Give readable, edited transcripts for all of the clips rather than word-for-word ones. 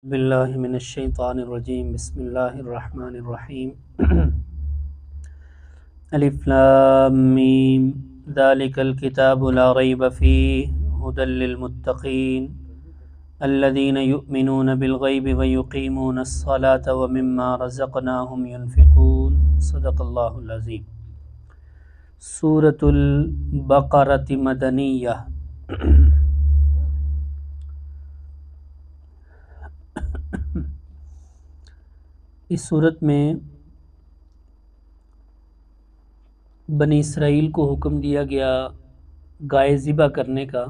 باللہ من الشیطان الرجیم بسم اللہ الرحمن الرحیم الف لام میم ذالک الکتاب لا ریب فیہ ھدی للمتقین الذین یؤمنون بالغیب ویقیمون الصلاة ومما رزقناہم ینفقون صدق اللہ العظیم۔ سورۃ البقرۃ مدنیہ۔ اس صورت میں بنی اسرائیل کو حکم دیا گیا گائے ذبح کرنے کا،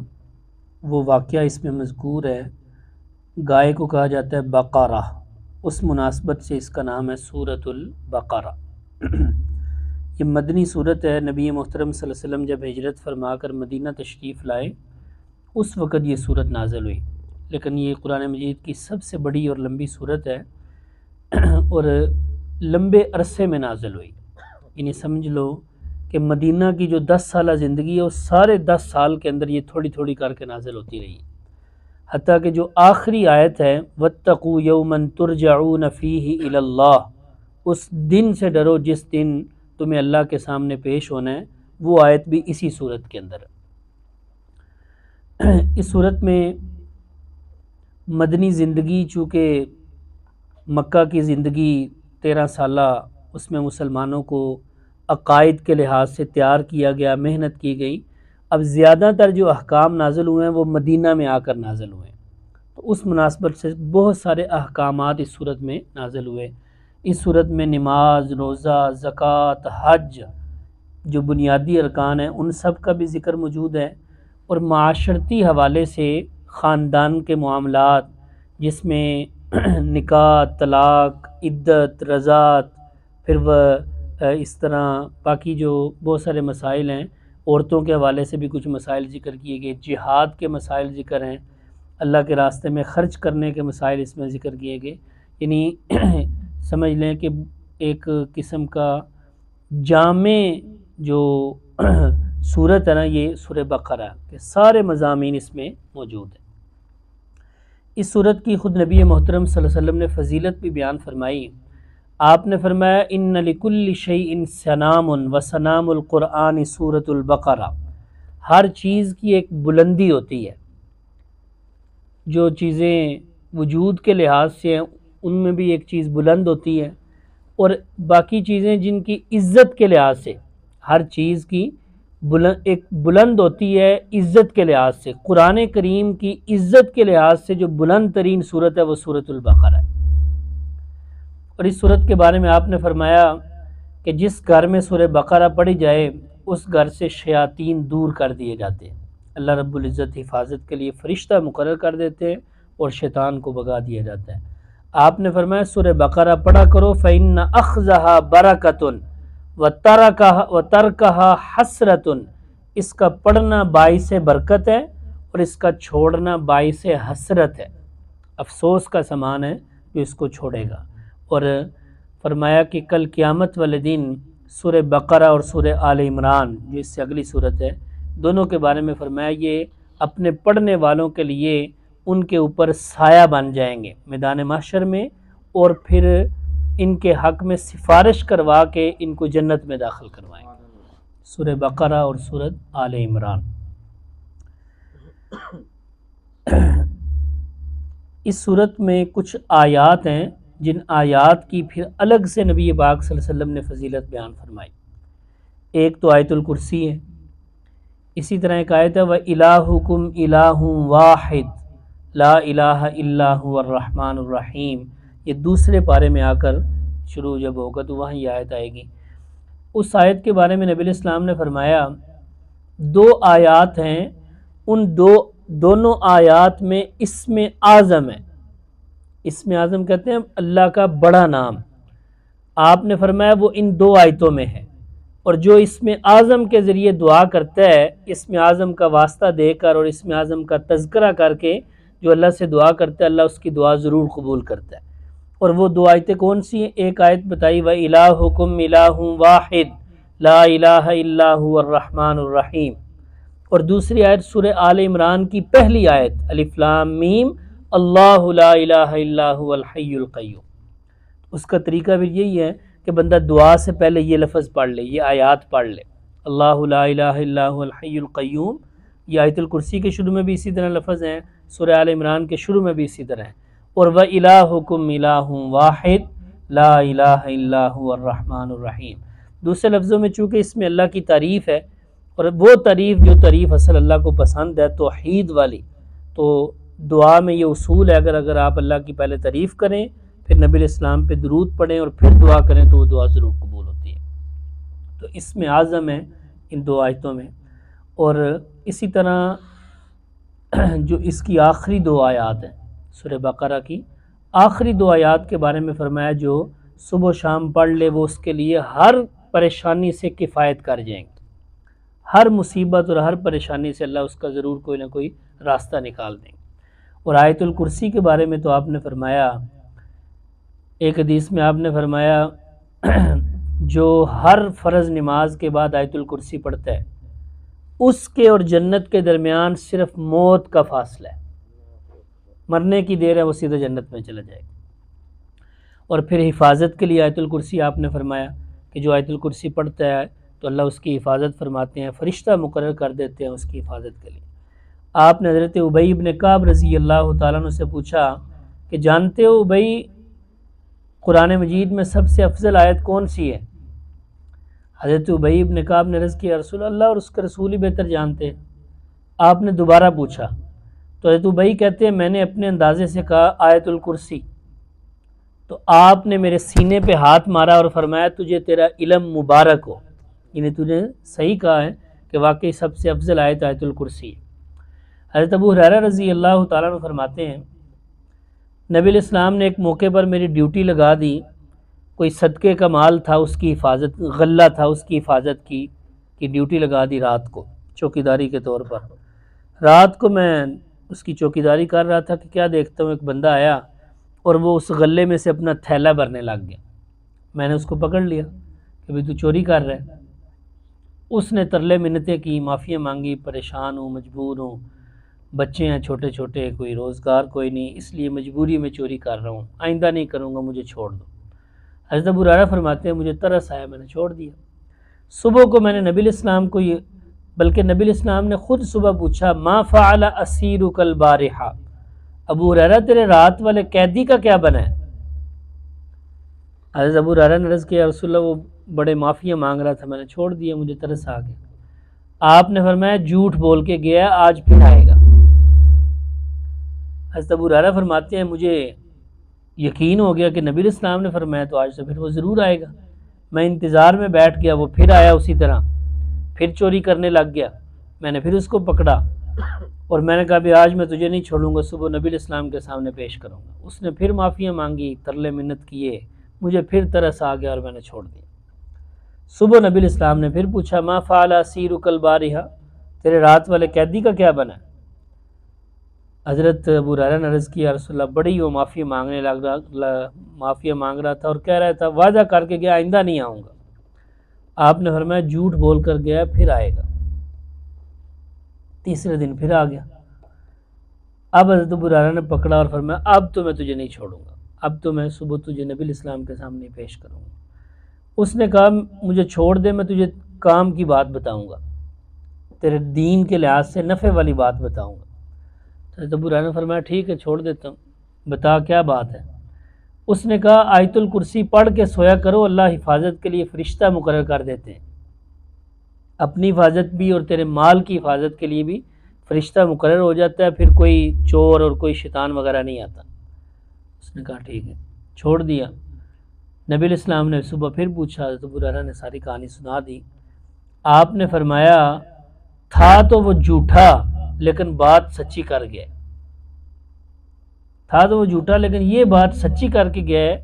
وہ واقعہ اس میں مذکور ہے۔ گائے کو کہا جاتا ہے بقرہ، اس مناسبت سے اس کا نام ہے سورۃ البقرہ۔ یہ مدنی صورت ہے۔ نبی محترم صلی اللہ علیہ وسلم جب ہجرت فرما کر مدینہ تشریف لائے اس وقت یہ صورت نازل ہوئی، لیکن یہ قرآن مجید کی سب سے بڑی اور لمبی صورت ہے اور لمبے عرصے میں نازل ہوئی۔ یعنی سمجھ لو کہ مدینہ کی جو 10 سالہ زندگی ہے اس سارے 10 سال کے اندر یہ تھوڑی تھوڑی کر کے نازل ہوتی رہی، حتیٰ کہ جو آخری آیت ہے وَاتَّقُوا يَوْمًا تُرْجَعُونَ فِيهِ إِلَى اللَّهِ، اس دن سے ڈرو جس دن تمہیں اللہ کے سامنے پیش ہونا ہے، وہ آیت بھی اسی صورت کے اندر ہے۔ اس صورت میں مدنی زندگی، چونکہ مکہ کی زندگی 13 سالہ، اس میں مسلمانوں کو عقائد کے لحاظ سے تیار کیا گیا، محنت کی گئی۔ اب زیادہ تر جو احکام نازل ہوئے ہیں وہ مدینہ میں آ کر نازل ہوئے ہیں، تو اس مناسبت سے بہت سارے احکامات اس صورت میں نازل ہوئے۔ اس صورت میں نماز، روزہ، زکوٰۃ، حج، جو بنیادی ارکان ہیں ان سب کا بھی ذکر موجود ہے، اور معاشرتی حوالے سے خاندان کے معاملات جس میں نکاح، طلاق، عدت، رضاعت، پھر وہ اس طرح باقی جو بہت سارے مسائل ہیں، عورتوں کے حوالے سے بھی کچھ مسائل ذکر کیے گئے، جہاد کے مسائل ذکر ہیں، اللہ کے راستے میں خرچ کرنے کے مسائل اس میں ذکر کیے گئے۔ یعنی سمجھ لیں کہ ایک قسم کا جامع جو صورت ہے نا یہ سورہ بقرہ، کہ سارے مضامین اس میں موجود ہیں۔ اس صورت کی خود نبی محترم صلی اللہ علیہ وسلم نے فضیلت بھی بیان فرمائی۔ آپ نے فرمایا ان لکل شیء سنام وسنام القرآن سورۃ البقرہ، ہر چیز کی ایک بلندی ہوتی ہے، جو چیزیں وجود کے لحاظ سے ہیں ان میں بھی ایک چیز بلند ہوتی ہے، اور باقی چیزیں جن کی عزت کے لحاظ سے، ہر چیز کی ایک بلند ہوتی ہے عزت کے لحاظ سے۔ قرآن کریم کی عزت کے لحاظ سے جو بلند ترین صورت ہے وہ سورۃ البقرہ ہے۔ اور اس صورت کے بارے میں آپ نے فرمایا کہ جس گھر میں سورہ بقرہ پڑھی جائے اس گھر سے شیاطین دور کر دیے جاتے ہیں، اللہ رب العزت حفاظت کے لیے فرشتہ مقرر کر دیتے ہیں اور شیطان کو بھگا دیا جاتا ہے۔ آپ نے فرمایا سورہ بقرہ پڑھا کرو فإن أخذها برکۃ وترکها حسرۃ، اس کا پڑھنا باعث برکت ہے اور اس کا چھوڑنا باعث حسرت ہے، افسوس کا سامان ہے جو اس کو چھوڑے گا۔ اور فرمایا کہ کل قیامت والے دن سورہ بقرہ اور سورہ آل عمران جو اس سے اگلی صورت ہے، دونوں کے بارے میں فرمایا یہ اپنے پڑھنے والوں کے لیے ان کے اوپر سایہ بن جائیں گے میدان محشر میں، اور پھر ان کے حق میں سفارش کروا کے ان کو جنت میں داخل کروائیں گے۔ سورہ بقرہ اور سورہ آل عمران۔ اس صورت میں کچھ آیات ہیں جن آیات کی پھر الگ سے نبی پاک صلی اللہ علیہ وسلم نے فضیلت بیان فرمائی۔ ایک تو آیت الکرسی ہے، اسی طرح ایک آیت ہے وَإِلَٰهُكُمْ إِلَٰهٌ وَاحِدٌ لَا إِلَٰهَ إِلَّا هُوَ الرَّحْمَٰنُ الرَّحِيمُ۔ یہ دوسرے پارے میں آ کر شروع جب ہوگا تو وہاں یہ آیت آئے گی۔ اس آیت کے بارے میں نبی علیہ السلام نے فرمایا 2 آیات ہیں، ان دونوں آیات میں اسم اعظم ہے۔ اسم اعظم کہتے ہیں اللہ کا بڑا نام، آپ نے فرمایا وہ ان 2 آیتوں میں ہے، اور جو اسم اعظم کے ذریعے دعا کرتا ہے، اسم اعظم کا واسطہ دے کر اور اسم اعظم کا تذکرہ کر کے جو اللہ سے دعا کرتا ہے اللہ اس کی دعا ضرور قبول کرتا ہے۔ اور وہ 2 آیتیں کون سی ہیں؟ ایک آیت بتائی وَإِلَٰهُكُمْ إِلَٰهٌ وَاحِدٌ لَا إِلَٰهَ إِلَّا هُوَ الرَّحْمَٰنُ الرَّحِيمُ، اور دوسری آیت سورہ آل عمران کی پہلی آیت الف لام میم اللہ لا الہ الا هو الحی القیوم۔ اس کا طریقہ بھی یہی ہے کہ بندہ دعا سے پہلے یہ لفظ پڑھ لے، یہ آیات پڑھ لے، اللہ لا الہ الا هو الحی القیوم۔ یہ آیت الکرسی کے شروع میں بھی اسی طرح لفظ ہیں، سورہ آل عمران کے شروع میں بھی اسی طرح ہیں، اور وَإِلَٰهُكُمْ إِلَٰهٌ وَاحِدٌ لَا إِلَٰهَ إِلَّا هُوَ الرَّحْمَٰنُ الرَّحِيمُ۔ دوسرے لفظوں میں چونکہ اس میں اللہ کی تعریف ہے، اور وہ تعریف جو تعریف اصل اللہ کو پسند ہے توحید والی، تو دعا میں یہ اصول ہے، اگر آپ اللہ کی پہلے تعریف کریں، پھر نبی علیہ السلام پہ درود پڑھیں اور پھر دعا کریں تو وہ دعا ضرور قبول ہوتی ہے۔ تو اس میں اعظم ہے ان دو آیتوں میں۔ اور اسی طرح جو اس کی آخری دو آیات ہیں سورہ بقرہ کی، آخری دو آیات کے بارے میں فرمایا جو صبح و شام پڑھ لے وہ اس کے لیے ہر پریشانی سے کفایت کر جائیں گے، ہر مصیبت اور ہر پریشانی سے اللہ اس کا ضرور کوئی نہ کوئی راستہ نکال دیں گے۔ اور آیت الکرسی کے بارے میں تو آپ نے فرمایا، ایک حدیث میں آپ نے فرمایا جو ہر فرض نماز کے بعد آیت الکرسی پڑھتا ہے اس کے اور جنت کے درمیان صرف موت کا فاصلہ ہے، مرنے کی دیر ہے، وہ سیدھا جنت میں چلا جائے گا۔ اور پھر حفاظت کے لیے آیت الکرسی آپ نے فرمایا کہ جو آیت الکرسی پڑھتا ہے تو اللہ اس کی حفاظت فرماتے ہیں، فرشتہ مقرر کر دیتے ہیں اس کی حفاظت کے لیے۔ آپ نے حضرت ابی بن کعب رضی اللہ تعالیٰ عنہ سے پوچھا کہ جانتے ہو ابی قرآن مجید میں سب سے افضل آیت کون سی ہے؟ حضرت ابی بن کعب نے عرض کیا رسول اللہ اور اس کے رسول ہی بہتر جانتے ہیں۔ آپ نے دوبارہ پوچھا تو حضرت ابی کہتے ہیں میں نے اپنے اندازے سے کہا آیت الکرسی، تو آپ نے میرے سینے پہ ہاتھ مارا اور فرمایا تجھے تیرا علم مبارک ہو، یعنی تجھے صحیح کہا ہے کہ واقعی سب سے افضل آیت آیت الکرسی ہے۔ حضرت ابو ہریرہ رضی اللہ تعالیٰ عنہ فرماتے ہیں نبی علیہ السلام نے ایک موقع پر میری ڈیوٹی لگا دی، کوئی صدقے کا مال تھا اس کی حفاظت، غلہ تھا اس کی حفاظت کی ڈیوٹی لگا دی رات کو چوکیداری کے طور پر۔ رات کو میں اس کی چوکیداری کر رہا تھا کہ کیا دیکھتا ہوں ایک بندہ آیا اور وہ اس غلے میں سے اپنا تھیلا بھرنے لگ گیا۔ میں نے اس کو پکڑ لیا کہ بھئی تو چوری کر رہا ہے۔ اس نے ترلے منتیں کی، معافیاں مانگی، پریشان ہوں، مجبور ہوں، بچے ہیں چھوٹے چھوٹے، کوئی روزگار کوئی نہیں، اس لیے مجبوری میں چوری کر رہا ہوں، آئندہ نہیں کروں گا، مجھے چھوڑ دو۔ حضرت ابو ہریرہ فرماتے ہیں مجھے ترس آیا، میں نے چھوڑ دیا۔ صبح کو میں نے نبی علیہ السلام کو بلکہ نبی علیہ السلام نے خود صبح پوچھا ما فعل اسیرک البارحہ، ابو ہریرہ تیرے رات والے قیدی کا کیا بنا ہے؟ حضرت ابو ہریرہ نے عرض کیا رسول اللہ وہ بڑے معافیاں مانگ رہا تھا، میں نے چھوڑ دیا، مجھے ترس آ گیا۔ آپ نے فرمایا جھوٹ بول کے گیا، آج پھر آئے گا۔ حضرت ابو ہریرہ فرماتے ہیں مجھے یقین ہو گیا کہ نبی علیہ السلام نے فرمایا تو آج سے پھر وہ ضرور آئے گا۔ میں انتظار میں بیٹھ گیا، وہ پھر آیا اسی طرح، پھر چوری کرنے لگ گیا۔ میں نے پھر اس کو پکڑا اور میں نے کہا بھی آج میں تجھے نہیں چھوڑوں گا، صبح نبی علیہ السلام کے سامنے پیش کروں گا۔ اس نے پھر معافیاں مانگی، ترلے منت کیے، مجھے پھر ترس آ گیا اور میں نے چھوڑ دیا۔ صبح نبی علیہ السلام نے پھر پوچھا ما فعل اسیرک البارحہ، تیرے رات والے قیدی کا کیا بنا؟ حضرت ابو ہریرہ نے عرض کیا رسول اللہ بڑی وہ معافی معافیا مانگ رہا تھا اور کہہ رہا تھا وعدہ کر کے گیا آئندہ نہیں آؤں گا۔ آپ نے فرمایا جھوٹ بول کر گیا، پھر آئے گا۔ تیسرے دن پھر آ گیا۔ اب حضرت ابو ہریرہ نے پکڑا اور فرمایا اب تو میں تجھے نہیں چھوڑوں گا، اب تو میں صبح تجھے نبی علیہ السلام کے سامنے پیش کروں گا۔ اس نے کہا مجھے چھوڑ دے، میں تجھے کام کی بات بتاؤں گا، تیرے دین کے لحاظ سے نفع والی بات بتاؤں گا۔ حضرت ابو ہریرہ نے فرمایا ٹھیک ہے چھوڑ دیتا ہوں، بتا کیا بات ہے؟ اس نے کہا آیت الکرسی پڑھ کے سویا کرو، اللہ حفاظت کے لیے فرشتہ مقرر کر دیتے ہیں، اپنی حفاظت بھی اور تیرے مال کی حفاظت کے لیے بھی فرشتہ مقرر ہو جاتا ہے، پھر کوئی چور اور کوئی شیطان وغیرہ نہیں آتا۔ اس نے کہا ٹھیک ہے، چھوڑ دیا۔ نبی علیہ السلام نے صبح پھر پوچھا، حضرت ابو ہریرہ نے ساری کہانی سنا دی۔ آپ نے فرمایا تھا تو وہ جھوٹا لیکن بات سچی کر گیا، تھا تو وہ جھوٹا لیکن یہ بات سچی کر کے گیا ہے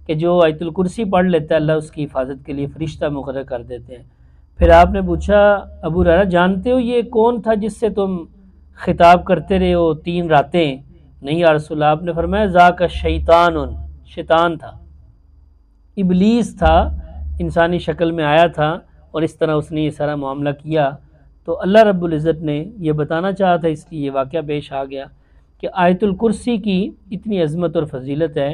کہ جو آیت الکرسی پڑھ لیتا ہے اللہ اس کی حفاظت کے لیے فرشتہ مقرر کر دیتے ہیں۔ پھر آپ نے پوچھا ابو ہریرہ جانتے ہو یہ کون تھا جس سے تم خطاب کرتے رہے ہو 3 راتیں؟ نہیں یا رسول اللہ۔ آپ نے فرمایا ذاک شیطان، شیطان تھا، ابلیس تھا، انسانی شکل میں آیا تھا اور اس طرح اس نے یہ سارا معاملہ کیا۔ تو اللہ رب العزت نے یہ بتانا چاہا تھا، اس لیے یہ واقعہ پیش آ گیا کہ آیت الکرسی کی اتنی عظمت اور فضیلت ہے،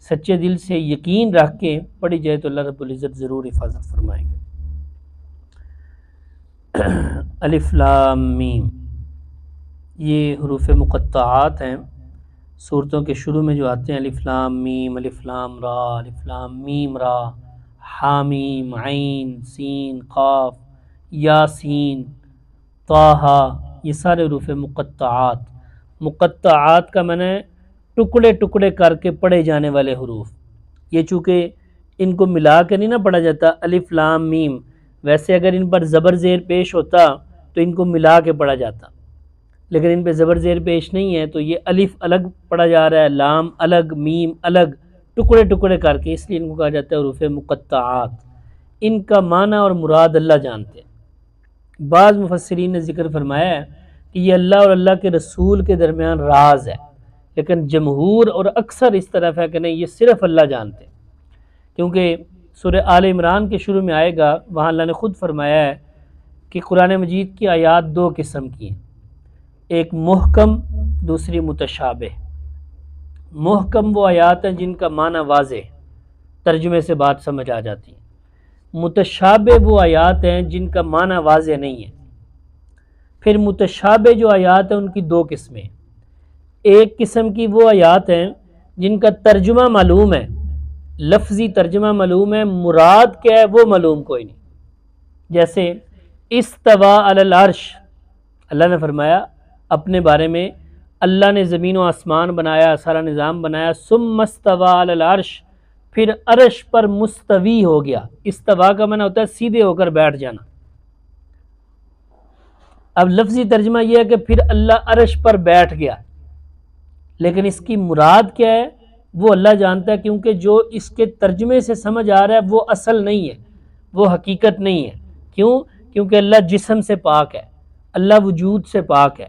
سچے دل سے یقین رکھ کے پڑھی جائے تو اللہ رب العزت ضرور حفاظت فرمائیں گے۔ الف لام میم، یہ حروف مقطعات ہیں، سورتوں کے شروع میں جو آتے ہیں الف لام میم، الف لام را، الف لام میم را، حامیم عین سین قاف یاسین طٰہٰ، یہ سارے حروف مقطعات۔ مقطعات کا معنی ٹکڑے ٹکڑے کر کے پڑھے جانے والے حروف۔ یہ چونکہ ان کو ملا کے نہیں نہ پڑھا جاتا الف لام میم، ویسے اگر ان پر زبر زیر پیش ہوتا تو ان کو ملا کے پڑھا جاتا، لیکن ان پہ زبر زیر پیش نہیں ہے تو یہ الف الگ پڑھا جا رہا ہے، لام الگ، میم الگ، ٹکڑے ٹکڑے کر کے، اس لیے ان کو کہا جاتا ہے حروف مقطعات۔ ان کا معنی اور مراد اللہ جانتے ہیں۔ بعض مفسرین نے ذکر فرمایا ہے کہ یہ اللہ اور اللہ کے رسول کے درمیان راز ہے، لیکن جمہور اور اکثر اس طرف ہے کہ نہیں، یہ صرف اللہ جانتے ہیں، کیونکہ سورہ آل عمران کے شروع میں آئے گا، وہاں اللہ نے خود فرمایا ہے کہ قرآن مجید کی آیات دو قسم کی ہیں، ایک محکم، دوسری متشابہ۔ محکم وہ آیات ہیں جن کا معنی واضح، ترجمے سے بات سمجھ آ جاتی ہے۔ متشابہ وہ آیات ہیں جن کا معنی واضح نہیں ہے۔ پھر متشابہ جو آیات ہیں ان کی دو قسمیں، ایک قسم کی وہ آیات ہیں جن کا ترجمہ معلوم ہے، لفظی ترجمہ معلوم ہے، مراد کیا ہے وہ معلوم کوئی نہیں۔ جیسے استویٰ علی العرش، اللہ نے فرمایا اپنے بارے میں اللہ نے زمین و آسمان بنایا، سارا نظام بنایا، ثم استویٰ علی العرش، پھر عرش پر مستوی ہو گیا۔ استوا کا معنی ہوتا ہے سیدھے ہو کر بیٹھ جانا۔ اب لفظی ترجمہ یہ ہے کہ پھر اللہ عرش پر بیٹھ گیا، لیکن اس کی مراد کیا ہے وہ اللہ جانتا ہے، کیونکہ جو اس کے ترجمے سے سمجھ آ رہا ہے وہ اصل نہیں ہے، وہ حقیقت نہیں ہے۔ کیوں؟ کیونکہ اللہ جسم سے پاک ہے، اللہ وجود سے پاک ہے۔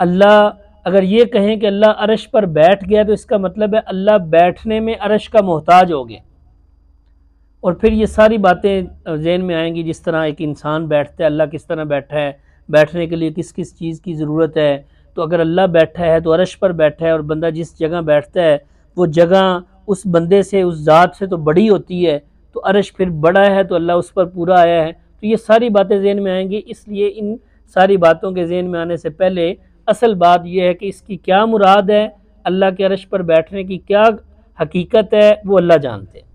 اللہ اگر یہ کہیں کہ اللہ عرش پر بیٹھ گیا تو اس کا مطلب ہے اللہ بیٹھنے میں عرش کا محتاج ہو گیا، اور پھر یہ ساری باتیں ذہن میں آئیں گی، جس طرح ایک انسان بیٹھتا ہے، اللہ کس طرح بیٹھا ہے، بیٹھنے کے لیے کس کس چیز کی ضرورت ہے۔ تو اگر اللہ بیٹھا ہے تو عرش پر بیٹھا ہے، اور بندہ جس جگہ بیٹھتا ہے وہ جگہ اس بندے سے، اس ذات سے تو بڑی ہوتی ہے، تو عرش پھر بڑا ہے تو اللہ اس پر پورا آیا ہے۔ تو یہ ساری باتیں ذہن میں آئیں گی، اس لیے ان ساری باتوں کے ذہن میں آنے سے پہلے اصل بات یہ ہے کہ اس کی کیا مراد ہے، اللہ کے عرش پر بیٹھنے کی کیا حقیقت ہے وہ اللہ جانتے ہیں۔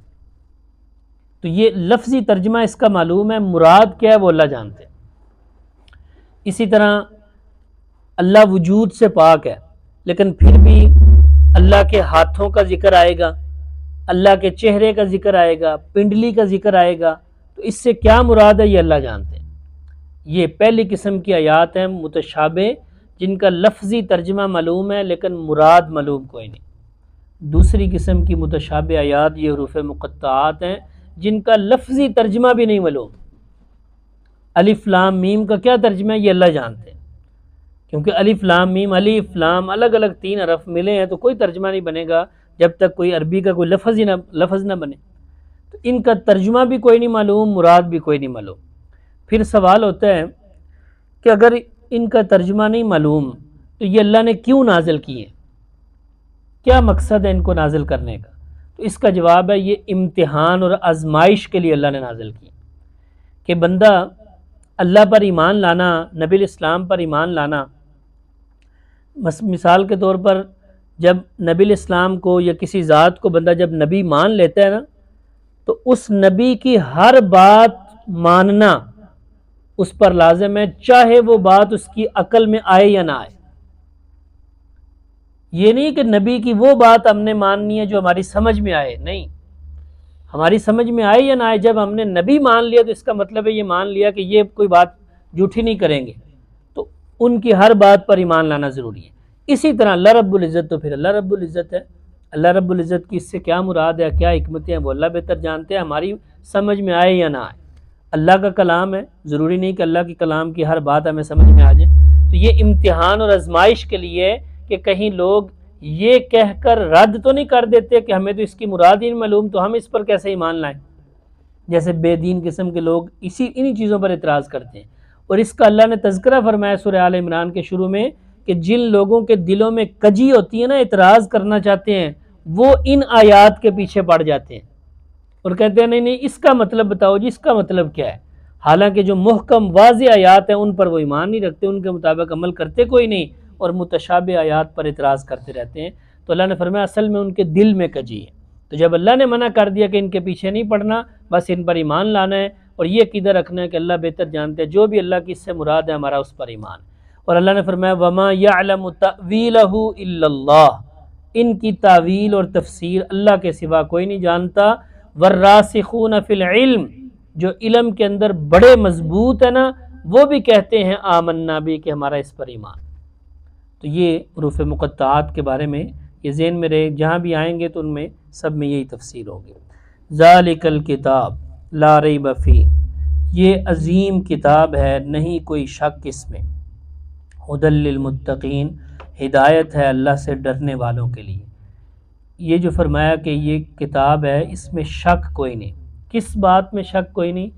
تو یہ لفظی ترجمہ اس کا معلوم ہے، مراد کیا ہے وہ اللہ جانتے ہیں۔ اسی طرح اللہ وجود سے پاک ہے، لیکن پھر بھی اللہ کے ہاتھوں کا ذکر آئے گا، اللہ کے چہرے کا ذکر آئے گا، پنڈلی کا ذکر آئے گا، تو اس سے کیا مراد ہے یہ اللہ جانتے ہیں۔ یہ پہلی قسم کی آیات ہیں متشابہ، جن کا لفظی ترجمہ معلوم ہے لیکن مراد معلوم کوئی نہیں۔ دوسری قسم کی متشابہ آیات یہ حروف مقطعات ہیں جن کا لفظی ترجمہ بھی نہیں معلوم۔ الف لام میم کا کیا ترجمہ ہے یہ اللہ جانتے ہیں، کیونکہ الف لام میم، الف لام الگ الگ تین حرف ملے ہیں تو کوئی ترجمہ نہیں بنے گا جب تک کوئی عربی کا کوئی لفظ نہ بنے۔ تو ان کا ترجمہ بھی کوئی نہیں معلوم، مراد بھی کوئی نہیں معلوم۔ پھر سوال ہوتا ہے کہ اگر ان کا ترجمہ نہیں معلوم تو یہ اللہ نے کیوں نازل کیے، کیا مقصد ہے ان کو نازل کرنے کا؟ تو اس کا جواب ہے یہ امتحان اور آزمائش کے لیے اللہ نے نازل کی، کہ بندہ اللہ پر ایمان لانا، نبی الاسلام پر ایمان لانا، مثال کے طور پر جب نبی الاسلام کو یا کسی ذات کو بندہ جب نبی مان لیتا ہے نا، تو اس نبی کی ہر بات ماننا اس پر لازم ہے، چاہے وہ بات اس کی عقل میں آئے یا نہ آئے۔ یہ نہیں کہ نبی کی وہ بات ہم نے ماننی ہے جو ہماری سمجھ میں آئے، نہیں، ہماری سمجھ میں آئے یا نہ آئے، جب ہم نے نبی مان لیا تو اس کا مطلب ہے یہ مان لیا کہ یہ کوئی بات جھوٹی نہیں کریں گے، تو ان کی ہر بات پر ایمان لانا ضروری ہے۔ اسی طرح اللہ رب العزت تو پھر اللہ رب العزت ہے، اللہ رب العزت کی اس سے کیا مراد ہے، کیا حکمتیں ہیں وہ اللہ بہتر جانتے ہیں، ہماری سمجھ میں آئے یا نہ آئے۔ اللہ کا کلام ہے، ضروری نہیں کہ اللہ کے کلام کی ہر بات ہمیں سمجھ میں آ جائے۔ تو یہ امتحان اور آزمائش کے لیے کہ کہیں لوگ یہ کہہ کر رد تو نہیں کر دیتے کہ ہمیں تو اس کی مراد ہی نہیں معلوم تو ہم اس پر کیسے ایمان لائیں، جیسے بے دین قسم کے لوگ انہی چیزوں پر اعتراض کرتے ہیں۔ اور اس کا اللہ نے تذکرہ فرمایا سورہ آل عمران کے شروع میں کہ جن لوگوں کے دلوں میں کجی ہوتی ہے نا، اعتراض کرنا چاہتے ہیں، وہ ان آیات کے پیچھے پڑ جاتے ہیں اور کہتے ہیں نہیں نہیں اس کا مطلب بتاؤ جی، اس کا مطلب کیا ہے، حالانکہ جو محکم واضح آیات ہیں ان پر وہ ایمان نہیں رکھتے، ان کے مطابق عمل کرتے کوئی نہیں اور متشابہ آیات پر اعتراض کرتے رہتے ہیں۔ تو اللہ نے فرمایا اصل میں ان کے دل میں کجی ہے۔ تو جب اللہ نے منع کر دیا کہ ان کے پیچھے نہیں پڑنا، بس ان پر ایمان لانا ہے اور یہ عقیدہ رکھنا ہے کہ اللہ بہتر جانتے ہیں، جو بھی اللہ کی اس سے مراد ہے ہمارا اس پر ایمان۔ اور اللہ نے فرمایا وَمَا يَعْلَمُ تَأْوِيلَهُ إِلَّا اللَّهُ، ان کی تعویل اور تفسیر اللہ کے سوا کوئی نہیں جانتا۔ وَالرَّاسِخُونَ فِي الْعِلْمِ، جو علم کے اندر بڑے مضبوط ہیں نا، وہ بھی کہتے ہیں آمنا بھی، کہ ہمارا اس پر ایمان۔ تو یہ حروف مقطعات کے بارے میں یہ ذہن میں رہے، جہاں بھی آئیں گے تو ان میں سب میں یہی تفسیر ہوگی۔ ذالک الکتاب لا ریب فیہ، یہ عظیم کتاب ہے، نہیں کوئی شک اس میں۔ ھدی للمتقین، ہدایت ہے اللہ سے ڈرنے والوں کے لیے۔ یہ جو فرمایا کہ یہ کتاب ہے، اس میں شک کوئی نہیں۔ کس بات میں شک کوئی نہیں؟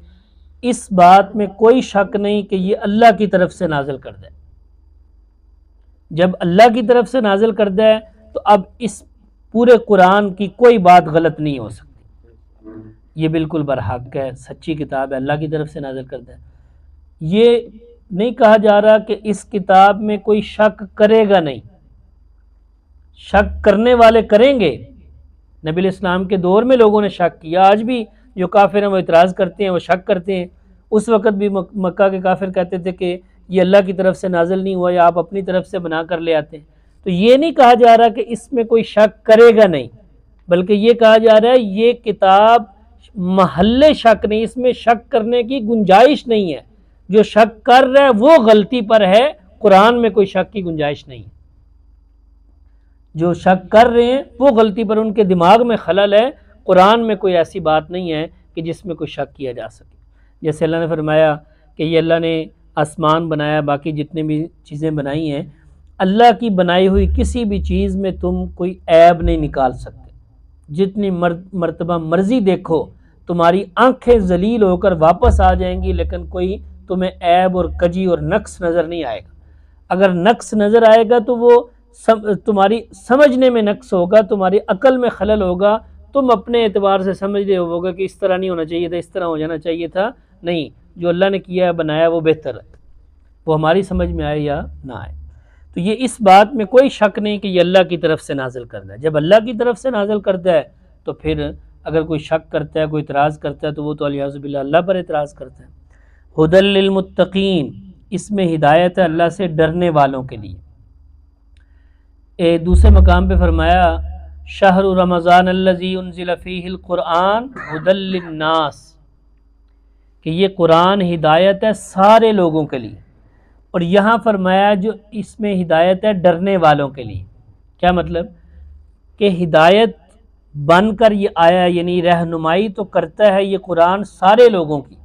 اس بات میں کوئی شک نہیں کہ یہ اللہ کی طرف سے نازل کردہ ہے۔ جب اللہ کی طرف سے نازل کردہ ہے تو اب اس پورے قرآن کی کوئی بات غلط نہیں ہو سکتی، یہ بالکل برحق ہے، سچی کتاب ہے، اللہ کی طرف سے نازل کردہ ہے۔ یہ نہیں کہا جا رہا کہ اس کتاب میں کوئی شک کرے گا نہیں، شک کرنے والے کریں گے۔ نبی علیہ السلام کے دور میں لوگوں نے شک کیا، آج بھی جو کافر ہیں وہ اعتراض کرتے ہیں، وہ شک کرتے ہیں۔ اس وقت بھی مکہ کے کافر کہتے تھے کہ یہ اللہ کی طرف سے نازل نہیں ہوا، یا آپ اپنی طرف سے بنا کر لے آتے ہیں۔ تو یہ نہیں کہا جا رہا کہ اس میں کوئی شک کرے گا نہیں، بلکہ یہ کہا جا رہا ہے یہ کتاب محل شک نہیں، اس میں شک کرنے کی گنجائش نہیں ہے۔ جو شک کر رہا ہے وہ غلطی پر ہے، قرآن میں کوئی شک کی گنجائش نہیں ہے۔ جو شک کر رہے ہیں وہ غلطی پر، ان کے دماغ میں خلل ہے، قرآن میں کوئی ایسی بات نہیں ہے کہ جس میں کوئی شک کیا جا سکے۔ جیسے اللہ نے فرمایا کہ یہ اللہ نے آسمان بنایا، باقی جتنے بھی چیزیں بنائی ہیں، اللہ کی بنائی ہوئی کسی بھی چیز میں تم کوئی عیب نہیں نکال سکتے۔ جتنی مرتبہ مرضی دیکھو، تمہاری آنکھیں ذلیل ہو کر واپس آ جائیں گی، لیکن کوئی تمہیں عیب اور کجی اور نقص نظر نہیں آئے گا۔ اگر نقص نظر آئے گا تو وہ تمہاری سمجھنے میں نقص ہوگا، تمہاری عقل میں خلل ہوگا، تم اپنے اعتبار سے سمجھ رہے ہوگا کہ اس طرح نہیں ہونا چاہیے تھا، اس طرح ہو جانا چاہیے تھا۔ نہیں، جو اللہ نے کیا ہے بنایا وہ بہتر ہے، وہ ہماری سمجھ میں آئے یا نہ آئے۔ تو یہ اس بات میں کوئی شک نہیں کہ یہ اللہ کی طرف سے نازل کردہ ہے۔ جب اللہ کی طرف سے نازل کردہ ہے تو پھر اگر کوئی شک کرتا ہے، کوئی اعتراض کرتا ہے، تو وہ تو الیاذ باللہ اللہ پر اعتراض کرتا ہے۔ ھدی للمتقین، اس میں ہدایت ہے اللہ سے ڈرنے والوں کے لیے۔ دوسرے مقام پہ فرمایا شہر رمضان الذی انزل فیہ القرآن ھدی للناس، کہ یہ قرآن ہدایت ہے سارے لوگوں کے لیے۔ اور یہاں فرمایا جو اس میں ہدایت ہے ڈرنے والوں کے لیے۔ کیا مطلب؟ کہ ہدایت بن کر یہ آیا، یعنی رہنمائی تو کرتا ہے یہ قرآن سارے لوگوں کی،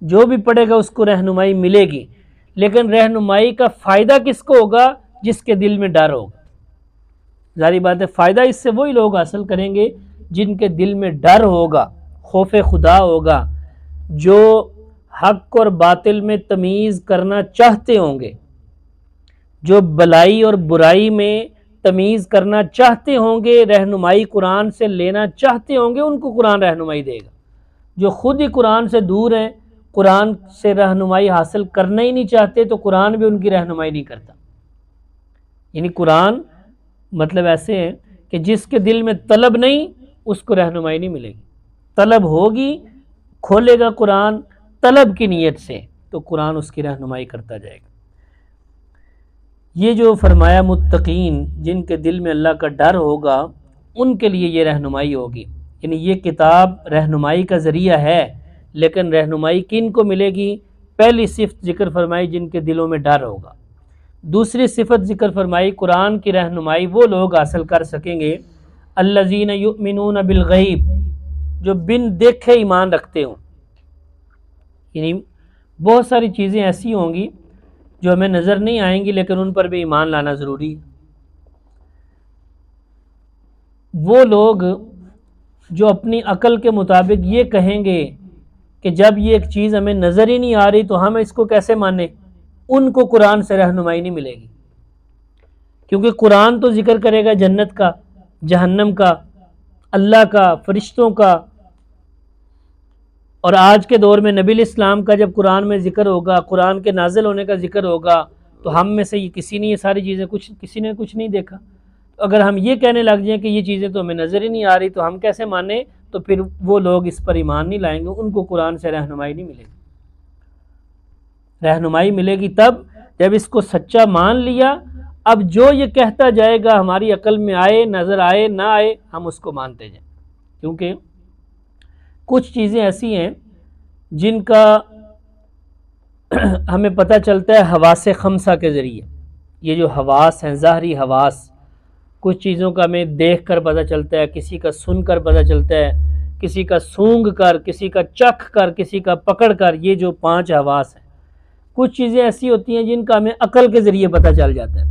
جو بھی پڑھے گا اس کو رہنمائی ملے گی، لیکن رہنمائی کا فائدہ کس کو ہوگا؟ جس کے دل میں ڈر ہوگا۔ ظاہری بات ہے فائدہ اس سے وہی لوگ حاصل کریں گے جن کے دل میں ڈر ہوگا، خوف خدا ہوگا، جو حق اور باطل میں تمیز کرنا چاہتے ہوں گے، جو بلائی اور برائی میں تمیز کرنا چاہتے ہوں گے، رہنمائی قرآن سے لینا چاہتے ہوں گے، ان کو قرآن رہنمائی دے گا۔ جو خود ہی قرآن سے دور ہیں، قرآن سے رہنمائی حاصل کرنا ہی نہیں چاہتے، تو قرآن بھی ان کی رہنمائی نہیں کرتا۔ یعنی قرآن مطلب ایسے ہے کہ جس کے دل میں طلب نہیں، اس کو رہنمائی نہیں ملے گی۔ طلب ہوگی، کھولے گا قرآن طلب کی نیت سے، تو قرآن اس کی رہنمائی کرتا جائے گا۔ یہ جو فرمایا متقین، جن کے دل میں اللہ کا ڈر ہوگا، ان کے لیے یہ رہنمائی ہوگی۔ یعنی یہ کتاب رہنمائی کا ذریعہ ہے، لیکن رہنمائی کن کو ملے گی؟ پہلی صفت ذکر فرمائی جن کے دلوں میں ڈر ہوگا۔ دوسری صفت ذکر فرمائی قرآن کی رہنمائی وہ لوگ حاصل کر سکیں گے الذین یؤمنون بالغیب، جو بن دیکھے ایمان رکھتے ہوں۔ یعنی بہت ساری چیزیں ایسی ہوں گی جو ہمیں نظر نہیں آئیں گی، لیکن ان پر بھی ایمان لانا ضروری ہے۔ وہ لوگ جو اپنی عقل کے مطابق یہ کہیں گے کہ جب یہ ایک چیز ہمیں نظر ہی نہیں آ رہی تو ہم اس کو کیسے مانیں، ان کو قرآن سے رہنمائی نہیں ملے گی۔ کیونکہ قرآن تو ذکر کرے گا جنت کا، جہنم کا، اللہ کا، فرشتوں کا، اور آج کے دور میں نبی الاسلام کا جب قرآن میں ذکر ہوگا، قرآن کے نازل ہونے کا ذکر ہوگا، تو ہم میں سے کسی نے یہ ساری چیزیں کسی نے کچھ نہیں دیکھا. تو اگر ہم یہ کہنے لگ جائیں کہ یہ چیزیں تو ہمیں نظر ہی نہیں آ رہی تو ہم کیسے مانیں؟ تو پھر وہ لوگ اس پر ایمان نہیں لائیں گے، ان کو قرآن سے رہنمائی نہیں ملے گی. رہنمائی ملے گی تب جب اس کو سچا مان لیا. اب جو یہ کہتا جائے گا ہماری عقل میں آئے، نظر آئے، نہ آئے، ہم اس کو مانتے جائیں. کیونکہ کچھ چیزیں ایسی ہیں جن کا ہمیں پتہ چلتا ہے حواس خمسہ کے ذریعے. یہ جو حواس ہیں، ظاہری حواس، کچھ چیزوں کا ہمیں دیکھ کر پتہ چلتا ہے، کسی کا سن کر پتہ چلتا ہے، کسی کا سونگھ کر، کسی کا چکھ کر، کسی کا پکڑ کر. یہ جو 5 حواس ہیں، کچھ چیزیں ایسی ہوتی ہیں جن کا ہمیں عقل کے ذریعے پتہ چل جاتا ہے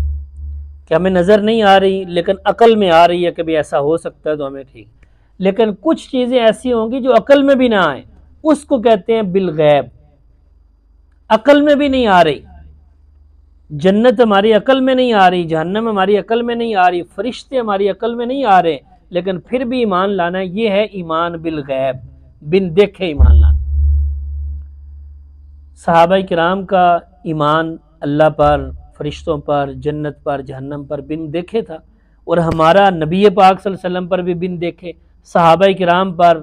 کہ ہمیں نظر نہیں آ رہی لیکن عقل میں آ رہی ہے کہ بھی ایسا ہو سکتا ہے تو ہمیں ٹھیک. لیکن کچھ چیزیں ایسی ہوں گی جو عقل میں بھی نہ آئیں، اس کو کہتے ہیں بالغیب. عقل میں بھی نہیں آ رہی، جنت ہماری عقل میں نہیں آ رہی، جہنم ہماری عقل میں نہیں آ رہی، فرشتے ہماری عقل میں نہیں آ رہے، لیکن پھر بھی ایمان لانا. یہ ہے ایمان بالغیب، بن دیکھے ایمان لانا. صحابہ کرام کا ایمان اللہ پر، فرشتوں پر، جنت پر، جہنم پر بن دیکھے تھا، اور ہمارا نبی پاک صلی اللہ علیہ وسلم پر بھی بن دیکھے، صحابہ کرام پر،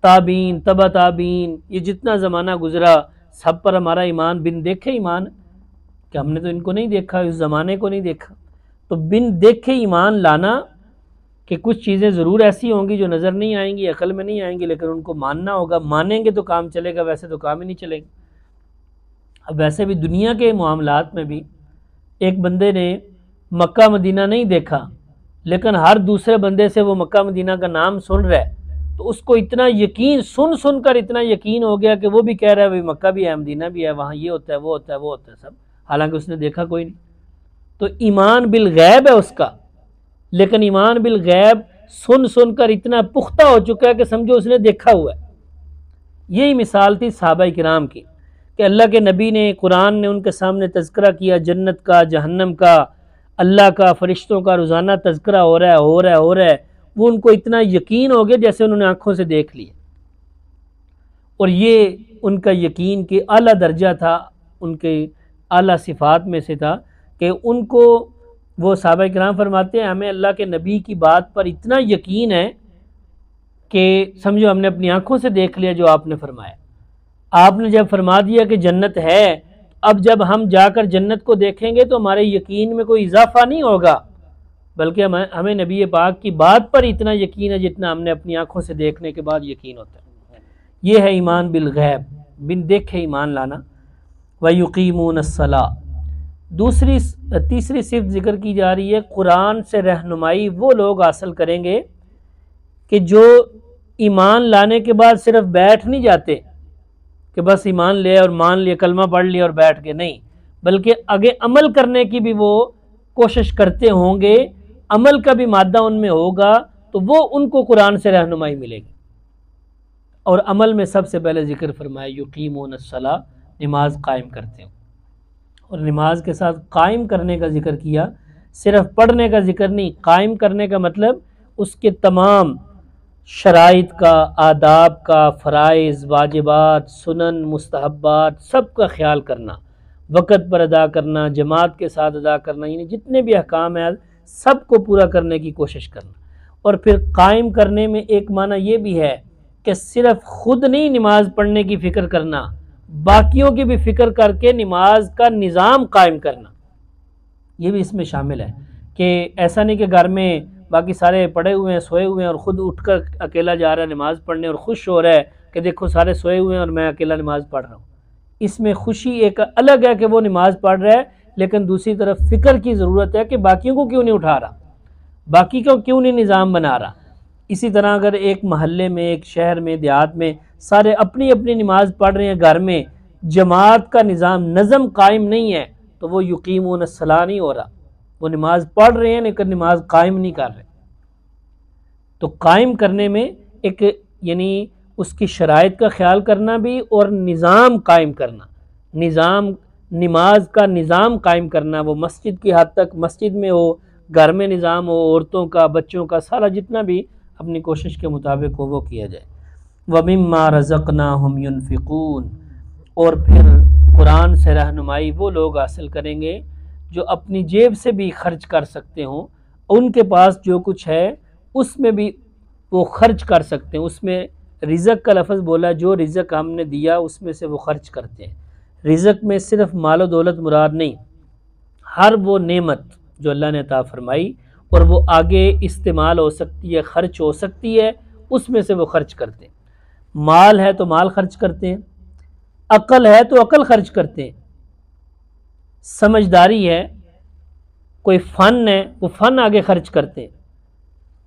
تابعین، تبع تابعین، یہ جتنا زمانہ گزرا سب پر ہمارا ایمان بن دیکھے ایمان، کہ ہم نے تو ان کو نہیں دیکھا، اس زمانے کو نہیں دیکھا. تو بن دیکھے ایمان لانا کہ کچھ چیزیں ضرور ایسی ہوں گی جو نظر نہیں آئیں گی، عقل میں نہیں آئیں گی، لیکن ان کو ماننا ہوگا. مانیں گے تو کام چلے گا، ویسے تو کام ہی نہیں چلے گا. اب ویسے بھی دنیا کے معاملات میں بھی ایک بندے نے مکہ مدینہ نہیں دیکھا لیکن ہر دوسرے بندے سے وہ مکہ مدینہ کا نام سن رہا ہے، تو اس کو اتنا یقین، سن کر اتنا یقین ہو گیا کہ وہ بھی کہہ رہا ہے مکہ بھی ہے، مدینہ بھی ہے، وہاں یہ ہوتا ہے، وہ ہوتا ہے، وہ ہوتا ہے سب، حالانکہ اس نے دیکھا کوئی نہیں. تو ایمان بالغیب ہے اس کا، لیکن ایمان بالغیب سن کر اتنا پختہ ہو چکا ہے کہ سمجھو اس نے دیکھا ہوا ہے. یہی مثال تھی صحابہ کرام کی کہ اللہ کے نبی نے، قرآن نے ان کے سامنے تذکرہ کیا جنت کا، جہنم کا، اللہ کا، فرشتوں کا، روزانہ تذکرہ ہو رہا ہے. وہ ان کو اتنا یقین ہو گیا جیسے انہوں نے آنکھوں سے دیکھ لیا. اور یہ ان کا یقین کے اعلیٰ درجہ تھا، ان کے اعلیٰ صفات میں سے تھا کہ ان کو، وہ صحابہ کرام فرماتے ہیں ہمیں اللہ کے نبی کی بات پر اتنا یقین ہے کہ سمجھو ہم نے اپنی آنکھوں سے دیکھ لیا جو آپ نے فرمایا. آپ نے جب فرما دیا کہ جنت ہے، اب جب ہم جا کر جنت کو دیکھیں گے تو ہمارے یقین میں کوئی اضافہ نہیں ہوگا، بلکہ ہمیں نبی پاک کی بات پر اتنا یقین ہے جتنا ہم نے اپنی آنکھوں سے دیکھنے کے بعد یقین ہوتا ہے. یہ ہے ایمان بالغیب، بن دیکھے ایمان لانا. وَيُقِيمُونَ الصَّلَاةَ. تیسری صفت ذکر کی جا رہی ہے، قرآن سے رہنمائی وہ لوگ حاصل کریں گے کہ جو ایمان لانے کے بعد صرف بیٹھ نہیں جاتے کہ بس ایمان لے اور مان لیا، کلمہ پڑھ لیا اور بیٹھ گئے، نہیں، بلکہ آگے عمل کرنے کی بھی وہ کوشش کرتے ہوں گے، عمل کا بھی مادہ ان میں ہوگا، تو وہ ان کو قرآن سے رہنمائی ملے گی. اور عمل میں سب سے پہلے ذکر فرمایا یقیمون الصلاۃ، نماز قائم کرتے ہیں. اور نماز کے ساتھ قائم کرنے کا ذکر کیا، صرف پڑھنے کا ذکر نہیں. قائم کرنے کا مطلب اس کے تمام شرائط کا، آداب کا، فرائض، واجبات، سنن، مستحبات، سب کا خیال کرنا، وقت پر ادا کرنا، جماعت کے ساتھ ادا کرنا، یعنی جتنے بھی احکام ہیں سب کو پورا کرنے کی کوشش کرنا. اور پھر قائم کرنے میں ایک معنی یہ بھی ہے کہ صرف خود نہیں نماز پڑھنے کی فکر کرنا، باقیوں کی بھی فکر کر کے نماز کا نظام قائم کرنا. یہ بھی اس میں شامل ہے کہ ایسا نہیں کہ گھر میں باقی سارے پڑے ہوئے ہیں، سوئے ہوئے ہیں، اور خود اٹھ کر اکیلا جا رہا ہے نماز پڑھنے اور خوش ہو رہا ہے کہ دیکھو سارے سوئے ہوئے ہیں اور میں اکیلا نماز پڑھ رہا ہوں. اس میں خوشی ایک الگ ہے کہ وہ نماز پڑھ رہا ہے، لیکن دوسری طرف فکر کی ضرورت ہے کہ باقیوں کو کیوں نہیں اٹھا رہا، باقی کو کیوں نہیں نظام بنا رہا. اسی طرح اگر ایک محلے میں، ایک شہر میں، دیہات میں سارے اپنی اپنی نماز پڑھ رہے ہیں، گھر میں جماعت کا نظم قائم نہیں ہے، تو وہ یقیمون الصلاۃ نہیں ہو رہا. وہ نماز پڑھ رہے ہیں لیکن نماز قائم نہیں کر رہے. تو قائم کرنے میں ایک یعنی اس کی شرائط کا خیال کرنا بھی، اور نظام قائم کرنا، نظام، نماز کا نظام قائم کرنا، وہ مسجد کی حد تک مسجد میں ہو، گھر میں نظام ہو، عورتوں کا، بچوں کا، سارا جتنا بھی اپنی کوشش کے مطابق ہو وہ کیا جائے۔ وَمِمَّا رَزَقْنَاهُمْ يُنْفِقُونَ، اور پھر قرآن سے رہنمائی وہ لوگ حاصل کریں گے جو اپنی جیب سے بھی خرچ کر سکتے ہوں، ان کے پاس جو کچھ ہے اس میں بھی وہ خرچ کر سکتے ہیں۔ اس میں رزق کا لفظ بولا، جو رزق ہم نے دیا اس میں سے وہ خرچ کرتے ہیں۔ رزق میں صرف مال و دولت مراد نہیں، ہر وہ نعمت جو اللہ نے عطا فرمائی اور وہ آگے استعمال ہو سکتی ہے، خرچ ہو سکتی ہے، اس میں سے وہ خرچ کرتے ہیں۔ مال ہے تو مال خرچ کرتے ہیں، عقل ہے تو عقل خرچ کرتے ہیں، سمجھداری ہے، کوئی فن ہے وہ فن آگے خرچ کرتے ہیں،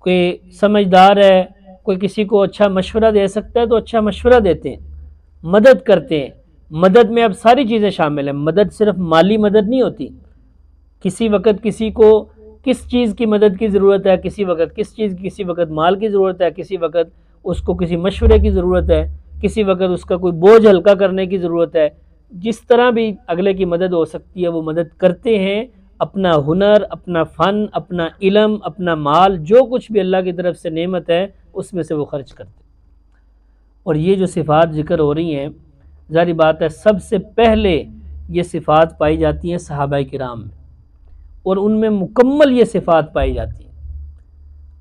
کوئی سمجھدار ہے، کوئی کسی کو اچھا مشورہ دے سکتا ہے تو اچھا مشورہ دیتے ہیں، مدد کرتے ہیں۔ مدد میں اب ساری چیزیں شامل ہیں، مدد صرف مالی مدد نہیں ہوتی، کسی وقت کسی کو کس چیز کی مدد کی ضرورت ہے، کسی وقت کس چیز کی، کسی وقت مال کی ضرورت ہے، کسی وقت اس کو کسی مشورے کی ضرورت ہے، کسی وقت اس کا کوئی بوجھ ہلکا کرنے کی ضرورت ہے۔ جس طرح بھی اگلے کی مدد ہو سکتی ہے وہ مدد کرتے ہیں، اپنا ہنر، اپنا فن، اپنا علم، اپنا مال، جو کچھ بھی اللہ کی طرف سے نعمت ہے اس میں سے وہ خرچ کرتے ہیں۔ اور یہ جو صفات ذکر ہو رہی ہیں، ظاہری بات ہے سب سے پہلے یہ صفات پائی جاتی ہیں صحابہ کرام میں، اور ان میں مکمل یہ صفات پائی جاتی ہیں۔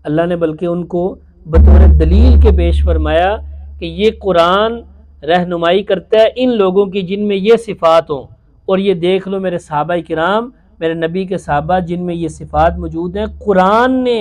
اللہ نے بلکہ ان کو بطور دلیل کے پیش فرمایا کہ یہ قرآن رہنمائی کرتا ہے ان لوگوں کی جن میں یہ صفات ہوں، اور یہ دیکھ لو میرے صحابہ کرام، میرے نبی کے صحابہ جن میں یہ صفات موجود ہیں، قرآن نے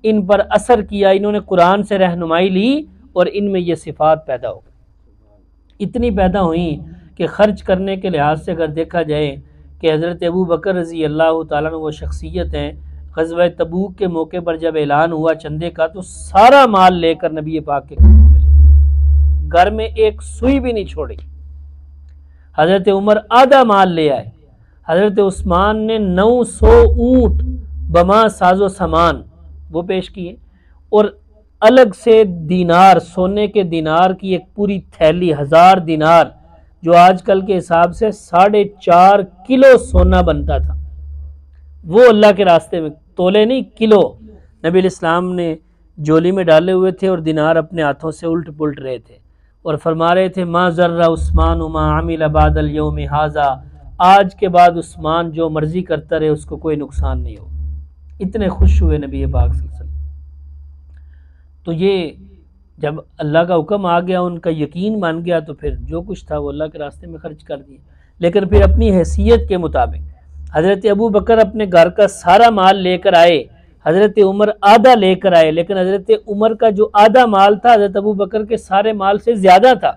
ان پر اثر کیا، انہوں نے قرآن سے رہنمائی لی اور ان میں یہ صفات پیدا ہو گئی۔ اتنی پیدا ہوئیں کہ خرچ کرنے کے لحاظ سے اگر دیکھا جائے کہ حضرت ابو بکر رضی اللہ تعالیٰ عنہ وہ شخصیت ہیں، غزوہ تبوک کے موقع پر جب اعلان ہوا چندے کا تو سارا مال لے کر نبی پاک کے قدموں میں لے، گھر میں ایک سوئی بھی نہیں چھوڑی۔ حضرت عمر آدھا مال لے آئے، حضرت عثمان نے 900 اونٹ بما ساز و سامان وہ پیش کیے، اور الگ سے دینار، سونے کے دینار کی ایک پوری تھیلی، 1000 دینار، جو آج کل کے حساب سے 4.5 کلو سونا بنتا تھا، وہ اللہ کے راستے میں، تولے نہیں کلو، نبی علیہ السلام نے جولی میں ڈالے ہوئے تھے اور دینار اپنے ہاتھوں سے الٹ پلٹ رہے تھے اور فرما رہے تھے ما ذر عثمان ما عمل بعد اليوم هذا، آج کے بعد عثمان جو مرضی کرتا رہے اس کو کوئی نقصان نہیں ہو۔ اتنے خوش ہوئے نبی پاک صلی اللہ علیہ وسلم۔ تو یہ جب اللہ کا حکم آ گیا، ان کا یقین مان گیا، تو پھر جو کچھ تھا وہ اللہ کے راستے میں خرچ کر دیا۔ لیکن پھر اپنی حیثیت کے مطابق حضرت ابو بکر اپنے گھر کا سارا مال لے کر آئے، حضرت عمر آدھا لے کر آئے، لیکن حضرت عمر کا جو آدھا مال تھا حضرت ابو بکر کے سارے مال سے زیادہ تھا،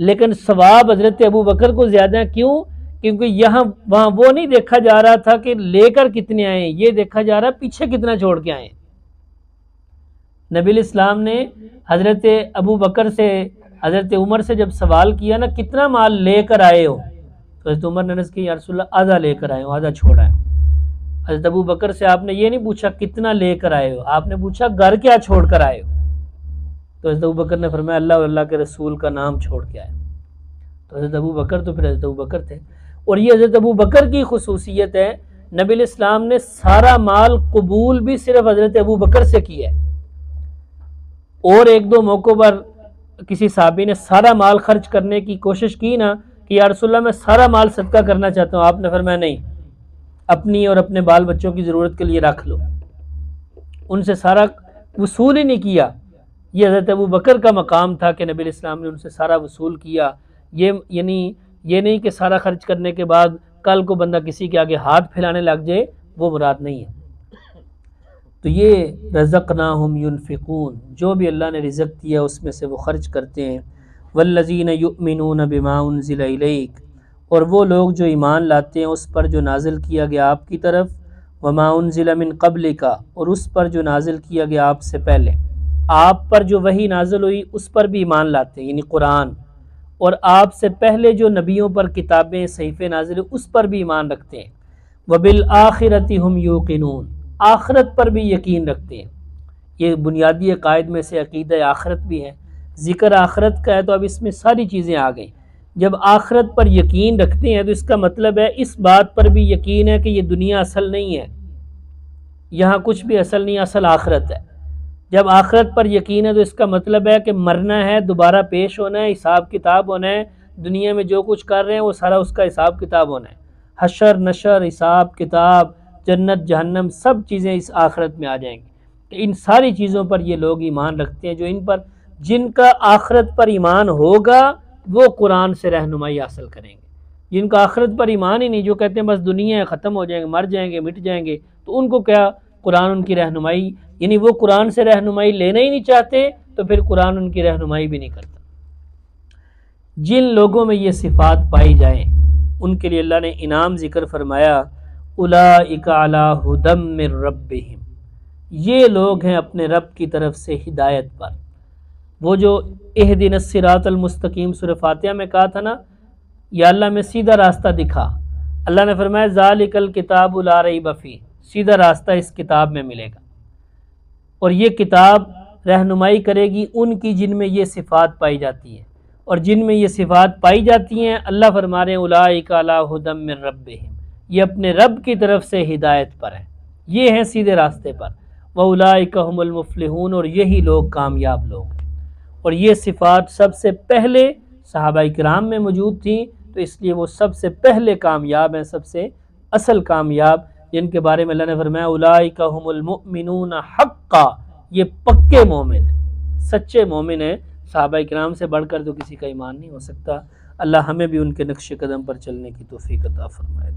لیکن ثواب حضرت ابو بکر کو زیادہ کیوں؟ کیونکہ وہاں وہ نہیں دیکھا جا رہا تھا کہ لے کر کتنے آئے، یہ دیکھا جا رہا پیچھے کتنا چھوڑ کے آئے۔ نبی علیہ السلام نے حضرت ابو بکر سے، حضرت عمر سے جب سوال کیا نا کتنا مال لے کر آئے ہو، تو حضرت عمر نے عرض کی یا رسول اللہ آدھا لے کر آئے ہو، آدھا چھوڑ آئے ہو۔ حضرت ابو بکر سے آپ نے یہ نہیں پوچھا کتنا لے کر آئے ہو، آپ نے پوچھا گھر کیا چھوڑ کر آئے ہو؟ تو حضرت ابو بکر نے فرمایا اللہ اور اللہ کے رسول کا نام چھوڑ کے آئے۔ تو حضرت ابو بکر تو پھر حضرت ابو بکر تھے، اور یہ حضرت ابو بکر کی خصوصیت ہے۔ نبی علیہ السلام نے سارا مال قبول بھی صرف حضرت ابو بکر سے کیا ہے، اور ایک دو موقعوں پر کسی صحابی نے سارا مال خرچ کرنے کی کوشش کی نا کہ یا رسول اللہ میں سارا مال صدقہ کرنا چاہتا ہوں، آپ نے فرمایا نہیں، اپنی اور اپنے بال بچوں کی ضرورت کے لیے رکھ لو۔ ان سے سارا وصول ہی نہیں کیا۔ یہ حضرت ابو بکر کا مقام تھا کہ نبی علیہ السلام نے ان سے سارا وصول کیا۔ یعنی یہ نہیں کہ سارا خرچ کرنے کے بعد کل کو بندہ کسی کے آگے ہاتھ پھیلانے لگ جائے، وہ مراد نہیں ہے۔ تو یہ رزقناہم ینفقون، جو بھی اللہ نے رزق دیا اس میں سے وہ خرچ کرتے ہیں۔ والذین یؤمنون بما انزل الیک، اور وہ لوگ جو ایمان لاتے ہیں اس پر جو نازل کیا گیا آپ کی طرف، وما انزل من قبلک، اور اس پر جو نازل کیا گیا آپ سے پہلے، آپ پر جو وحی نازل ہوئی اس پر بھی ایمان لاتے ہیں، یعنی قرآن، اور آپ سے پہلے جو نبیوں پر کتابیں صحیفے نازل ہوئی اس پر بھی ایمان رکھتے ہیں۔ وبالآخرۃ ہم یوقنون، آخرت پر بھی یقین رکھتے ہیں۔ یہ بنیادی عقائد میں سے عقیدہ آخرت بھی ہے۔ ذکر آخرت کا ہے تو اب اس میں ساری چیزیں آ گئیں۔ جب آخرت پر یقین رکھتے ہیں تو اس کا مطلب ہے اس بات پر بھی یقین ہے کہ یہ دنیا اصل نہیں ہے، یہاں کچھ بھی اصل نہیں، اصل آخرت ہے۔ جب آخرت پر یقین ہے تو اس کا مطلب ہے کہ مرنا ہے، دوبارہ پیش ہونا ہے، حساب کتاب ہونا ہے۔ دنیا میں جو کچھ کر رہے ہیں وہ سارا اس کا حساب کتاب ہونا ہے۔ حشر نشر، حساب کتاب، جنت جہنم، سب چیزیں اس آخرت میں آ جائیں گی۔ ان ساری چیزوں پر یہ لوگ ایمان رکھتے ہیں، جو ان پر جن کا آخرت پر ایمان ہوگا وہ قرآن سے رہنمائی حاصل کریں گے۔ جن کا آخرت پر ایمان ہی نہیں، جو کہتے ہیں بس دنیا ہے، ختم ہو جائیں گے، مر جائیں گے، مٹ جائیں گے، تو ان کو کیا قرآن ان کی رہنمائی، یعنی وہ قرآن سے رہنمائی لینا ہی نہیں چاہتے، تو پھر قرآن ان کی رہنمائی بھی نہیں کرتا۔ جن لوگوں میں یہ صفات پائی جائیں ان کے لیے اللہ نے انعام ذکر فرمایا، اولئک علی ھدی من ربہم، یہ لوگ ہیں اپنے رب کی طرف سے ہدایت پر۔ وہ جو اہدنا الصراط المستقیم سورہ فاتحہ میں کہا تھا نا، یا اللہ میں سیدھا راستہ دکھا، اللہ نے فرمایا ذالک الکتاب لا ریب فیہ، سیدھا راستہ اس کتاب میں ملے گا، اور یہ کتاب رہنمائی کرے گی ان کی جن میں یہ صفات پائی جاتی ہیں، اور جن میں یہ صفات پائی جاتی ہیں اللہ فرما رہے ہیں اولئک علی ھدی من ربہم، یہ اپنے رب کی طرف سے ہدایت پر ہیں، یہ ہیں سیدھے راستے پر۔ وَأُولَئِكَ هُمُ الْمُفْلِحُونَ، اور یہی لوگ کامیاب لوگ ہیں۔ اور یہ صفات سب سے پہلے صحابہ کرام میں موجود تھیں، تو اس لیے وہ سب سے پہلے کامیاب ہیں، سب سے اصل کامیاب، جن کے بارے میں اللہ نے فرمایا اولئک هم المؤمنون حقا، یہ پکے مومن ہیں، سچے مومن ہیں۔ صحابہ کرام سے بڑھ کر تو کسی کا ایمان نہیں ہو سکتا۔ اللہ ہمیں بھی ان کے نقش قدم پر چلنے کی توفیق عطا فرمائے۔